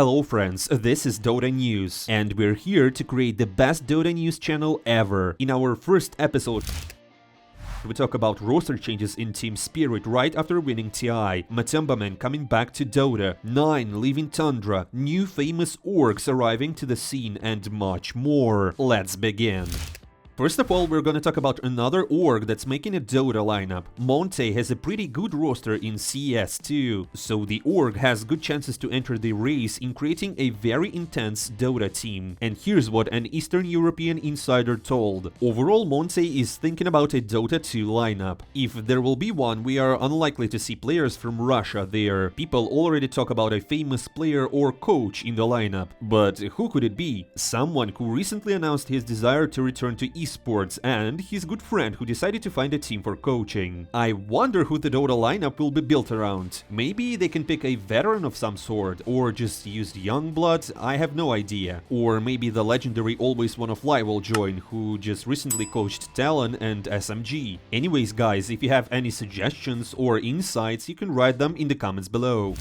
Hello friends, this is DotaNews, and we're here to create the best Dota News channel ever. In our first episode, we talk about roster changes in Team Spirit right after winning TI, MATUMBAMAN coming back to Dota, 9 leaving Tundra, new famous orgs arriving to the scene, and much more. Let's begin. First of all, we're gonna talk about another org that's making a Dota lineup. Monte has a pretty good roster in CS too, so the org has good chances to enter the race in creating a very intense Dota team. And here's what an Eastern European insider told. Overall, Monte is thinking about a Dota 2 lineup. If there will be one, we are unlikely to see players from Russia there. People already talk about a famous player or coach in the lineup. But who could it be? Someone who recently announced his desire to return to Esports, and his good friend who decided to find a team for coaching. I wonder who the Dota lineup will be built around. Maybe they can pick a veteran of some sort, or just use young blood, I have no idea. Or maybe the legendary Always One of Fly will join, who just recently coached Talon and SMG. Anyways guys, if you have any suggestions or insights, you can write them in the comments below.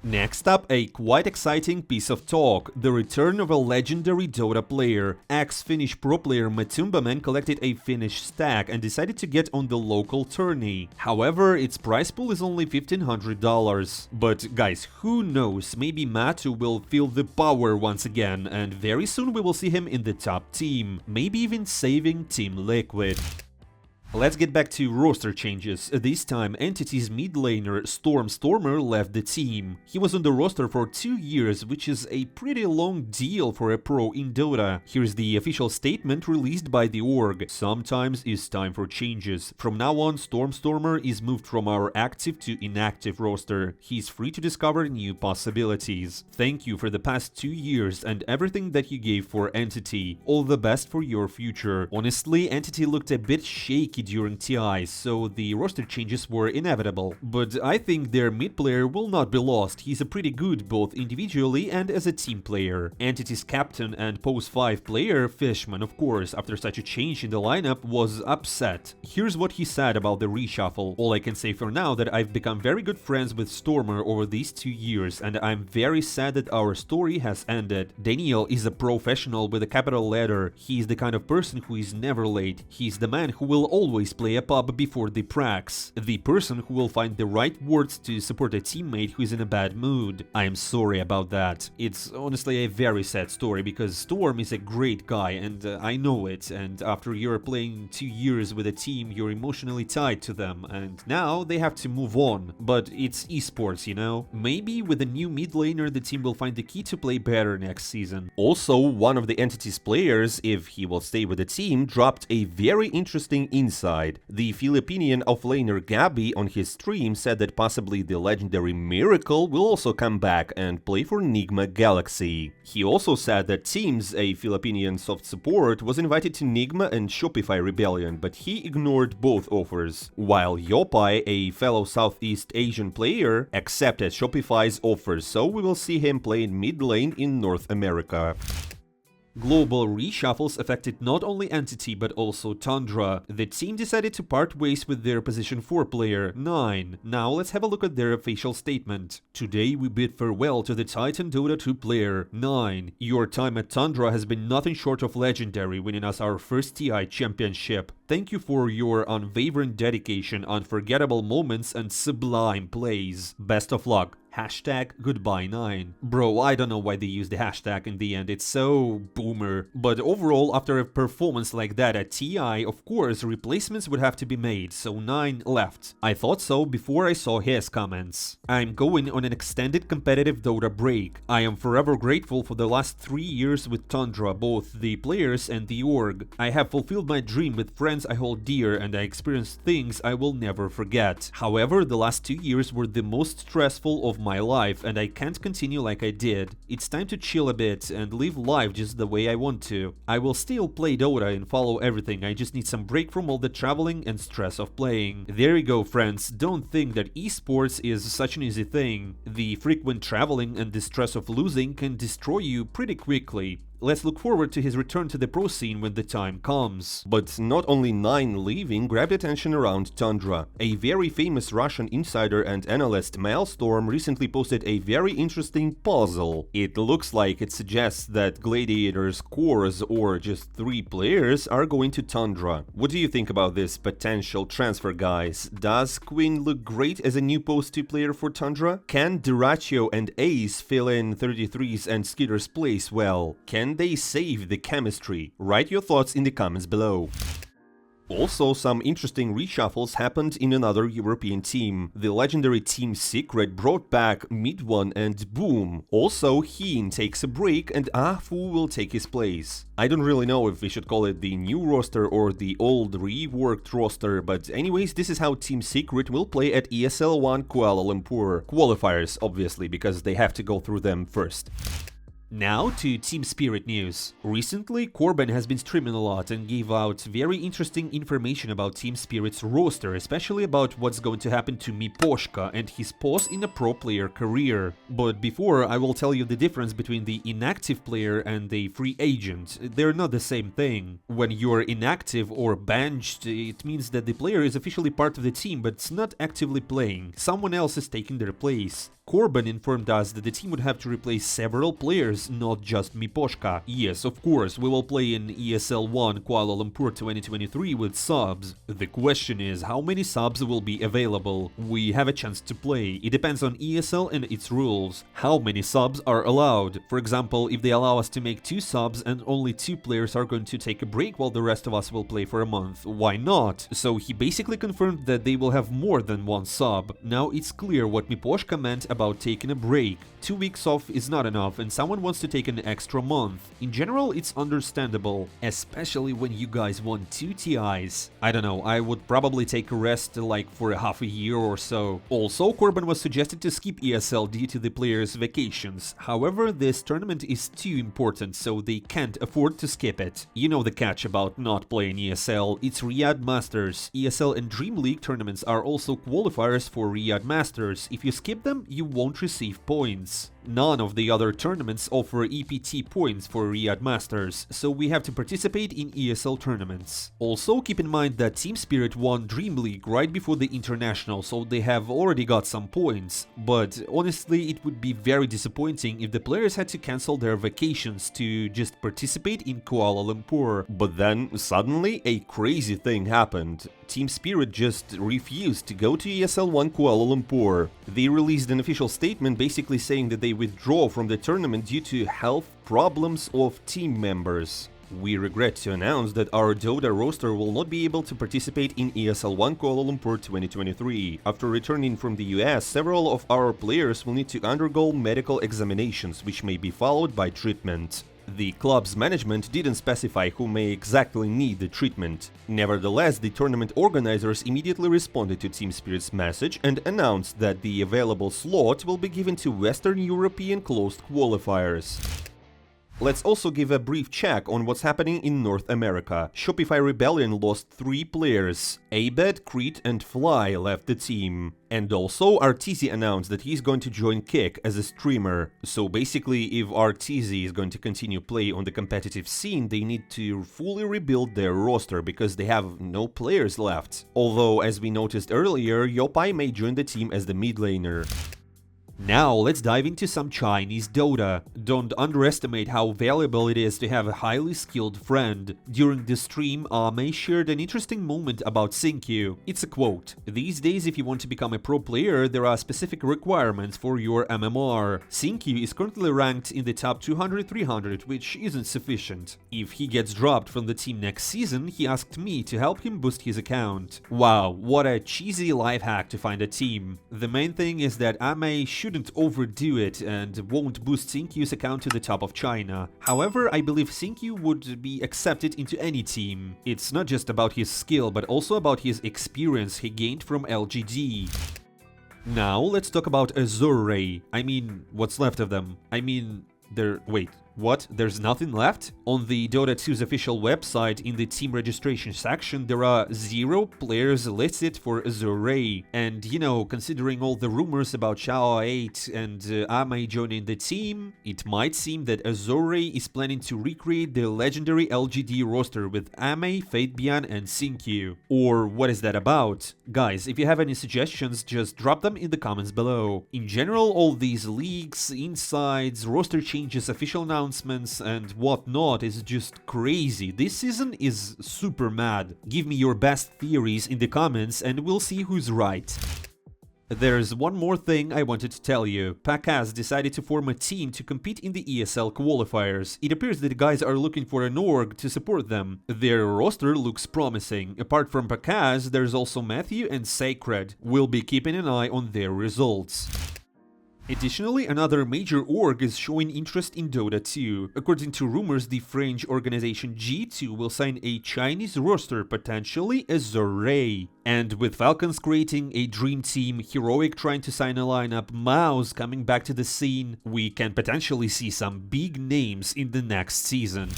Next up, a quite exciting piece of talk, the return of a legendary Dota player. Ex-Finnish pro player MATUMBAMAN collected a Finnish stack and decided to get on the local tourney. However, its prize pool is only $1,500. But guys, who knows, maybe Matu will feel the power once again, and very soon we will see him in the top team, maybe even saving Team Liquid. Let's get back to roster changes. This time, Entity's mid laner Stormer left the team. He was on the roster for 2 years, which is a pretty long deal for a pro in Dota. Here's the official statement released by the org. Sometimes it's time for changes. From now on, Stormer is moved from our active to inactive roster. He's free to discover new possibilities. Thank you for the past 2 years and everything that you gave for Entity. All the best for your future. Honestly, Entity looked a bit shaky during TI, so the roster changes were inevitable. But I think their mid player will not be lost. He's a pretty good both individually and as a team player. Entity's captain and post 5 player, Fishman, of course, after such a change in the lineup, was upset. Here's what he said about the reshuffle. All I can say for now that I've become very good friends with Stormer over these 2 years, and I'm very sad that our story has ended. Daniel is a professional with a capital letter. He's the kind of person who is never late. He's the man who will always play a pub before the prax. The person who will find the right words to support a teammate who is in a bad mood. I'm sorry about that. It's honestly a very sad story because Storm is a great guy and I know it, and after you're playing 2 years with a team, you're emotionally tied to them, and now they have to move on. But it's esports, you know? Maybe with a new mid laner the team will find the key to play better next season. Also, one of the Entity's players, if he will stay with the team, dropped a very interesting insight. The Filipinian offlaner Gabby on his stream said that possibly the legendary Miracle will also come back and play for Nigma Galaxy. He also said that Teams, a Filipinian soft support, was invited to Nigma and Shopify Rebelion, but he ignored both offers, while Yopai, a fellow Southeast Asian player, accepted Shopify's offers, so we will see him play in mid lane in North America. Global reshuffles affected not only Entity but also Tundra. The team decided to part ways with their position 4 player, 9. Now let's have a look at their official statement. Today we bid farewell to the Titan Dota 2 player, 9. Your time at Tundra has been nothing short of legendary, winning us our first TI championship. Thank you for your unwavering dedication, unforgettable moments and sublime plays. Best of luck. #goodbye9. Bro, I don't know why they use the hashtag in the end, it's so boomer. But overall, after a performance like that at TI, of course, replacements would have to be made, so 9 left. I thought so before I saw his comments. I'm going on an extended competitive Dota break. I am forever grateful for the last 3 years with Tundra, both the players and the org. I have fulfilled my dream with friends I hold dear, and I experienced things I will never forget. However, the last 2 years were the most stressful of my life, and I can't continue like I did. It's time to chill a bit and live life just the way I want to. I will still play Dota and follow everything, I just need some break from all the traveling and stress of playing. There you go friends, don't think that esports is such an easy thing. The frequent traveling and the stress of losing can destroy you pretty quickly. let's look forward to his return to the pro scene when the time comes. But not only 9 leaving grabbed attention around Tundra. A very famous Russian insider and analyst, Maelstrom, recently posted a very interesting puzzle. It looks like it suggests that Gladiators, cores, or just 3 players are going to Tundra. What do you think about this potential transfer, guys? Does Quinn look great as a new post 2 player for Tundra? Can Duracio and Ace fill in 33's and Skitter's place well? Can they save the chemistry? Write your thoughts in the comments below. Also, some interesting reshuffles happened in another European team. The legendary Team Secret brought back Mid1 and Boom. Also, Heen takes a break and Afu will take his place. I don't really know if we should call it the new roster or the old reworked roster, but anyways, this is how Team Secret will play at ESL 1 Kuala Lumpur. Qualifiers, obviously, because they have to go through them first. Now to Team Spirit news. Recently, Corbin has been streaming a lot and gave out very interesting information about Team Spirit's roster, especially about what's going to happen to Miposhka and his pause in a pro player career. But before, I will tell you the difference between the inactive player and the free agent. They're not the same thing. When you're inactive or benched, it means that the player is officially part of the team but not actively playing. Someone else is taking their place. Corbin informed us that the team would have to replace several players, not just Miposhka. Yes, of course, we will play in ESL 1 Kuala Lumpur 2023 with subs. The question is, how many subs will be available? We have a chance to play. It depends on ESL and its rules. How many subs are allowed? For example, if they allow us to make 2 subs and only 2 players are going to take a break while the rest of us will play for a month, why not? So he basically confirmed that they will have more than 1 sub. Now it's clear what Miposhka meant about taking a break. 2 weeks off is not enough and someone wants to take an extra month. In general, it's understandable, especially when you guys want 2 TIs. I don't know, I would probably take a rest like for a half a year or so. Also, Corbin was suggested to skip ESL due to the players' vacations. However, this tournament is too important, so they can't afford to skip it. You know the catch about not playing ESL, it's Riyadh Masters. ESL and Dream League tournaments are also qualifiers for Riyadh Masters. If you skip them, you won't receive points. None of the other tournaments offer EPT points for Riyadh Masters, so we have to participate in ESL tournaments. Also, keep in mind that Team Spirit won Dream League right before the International, so they have already got some points. But honestly, it would be very disappointing if the players had to cancel their vacations to just participate in Kuala Lumpur. But then, suddenly, a crazy thing happened. Team Spirit just refused to go to ESL 1 Kuala Lumpur. They released an official statement basically saying that they withdraw from the tournament due to health problems of team members. We regret to announce that our Dota roster will not be able to participate in ESL 1 Kuala Lumpur 2023. After returning from the US, several of our players will need to undergo medical examinations, which may be followed by treatment. The club's management didn't specify who may exactly need the treatment. Nevertheless, the tournament organizers immediately responded to Team Spirit's message and announced that the available slot will be given to Western European closed qualifiers. Let's also give a brief check on what's happening in North America. Shopify Rebellion lost 3 players. Abed, Crete and Fly left the team. And also, Arteezy announced that he's going to join Kick as a streamer. So basically, if Arteezy is going to continue play on the competitive scene, they need to fully rebuild their roster because they have no players left. Although, as we noticed earlier, Yopai may join the team as the mid laner. Now let's dive into some Chinese Dota. Don't underestimate how valuable it is to have a highly skilled friend. During the stream, Ame shared an interesting moment about XinQ. It's a quote: "These days, if you want to become a pro player, there are specific requirements for your MMR. XinQ is currently ranked in the top 200-300, which isn't sufficient. If he gets dropped from the team next season, he asked me to help him boost his account." Wow, what a cheesy life hack to find a team. The main thing is that Ame shouldn't overdo it and won't boost XinQ's account to the top of China. However, I believe XinQ would be accepted into any team. It's not just about his skill, but also about his experience he gained from LGD. Now let's talk about Azure Ray. I mean, what's left of them. Wait, What? There's nothing left? On the Dota 2's official website, in the team registration section, there are 0 players listed for Azure Ray. And, you know, considering all the rumors about Xiao 8 and Ame joining the team, it might seem that Azure Ray is planning to recreate the legendary LGD roster with Ame, Fatebian, and XinQ. Or what is that about? Guys, if you have any suggestions, just drop them in the comments below. In general, all these leaks, insides, roster changes, official announcements, and whatnot is just crazy. This season is super mad. Give me your best theories in the comments and we'll see who's right. There's one more thing I wanted to tell you. PAC has decided to form a team to compete in the ESL qualifiers. It appears that the guys are looking for an org to support them. Their roster looks promising. Apart from PAC, there's also Matthew and Sacred. We'll be keeping an eye on their results. Additionally, another major org is showing interest in Dota 2. According to rumors, the French organization G2 will sign a Chinese roster, potentially Azure Ray. And with Falcons creating a dream team, Heroic trying to sign a lineup, Mouse coming back to the scene, we can potentially see some big names in the next season.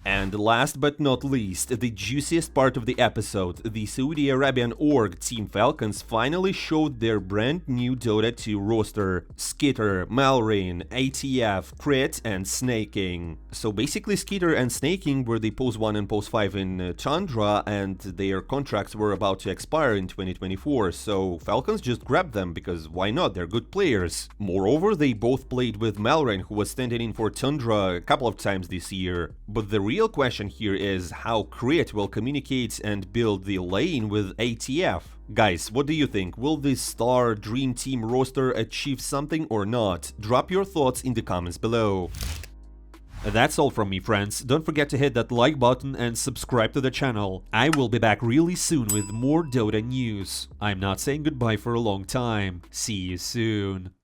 And last but not least, the juiciest part of the episode, the Saudi Arabian org Team Falcons finally showed their brand new Dota 2 roster. Skitter, Malrain, ATF, Crit, and Snaking. So basically Skitter and Snaking were the Pose 1 and Pose 5 in Tundra, and their contracts were about to expire in 2024, so Falcons just grabbed them because why not, they're good players. Moreover, they both played with Malrain, who was standing in for Tundra a couple of times this year. But the real question here is how Crit will communicate and build the lane with ATF. Guys, what do you think? Will this star dream team roster achieve something or not? Drop your thoughts in the comments below. That's all from me, friends. Don't forget to hit that like button and subscribe to the channel. I will be back really soon with more Dota news. I'm not saying goodbye for a long time. See you soon.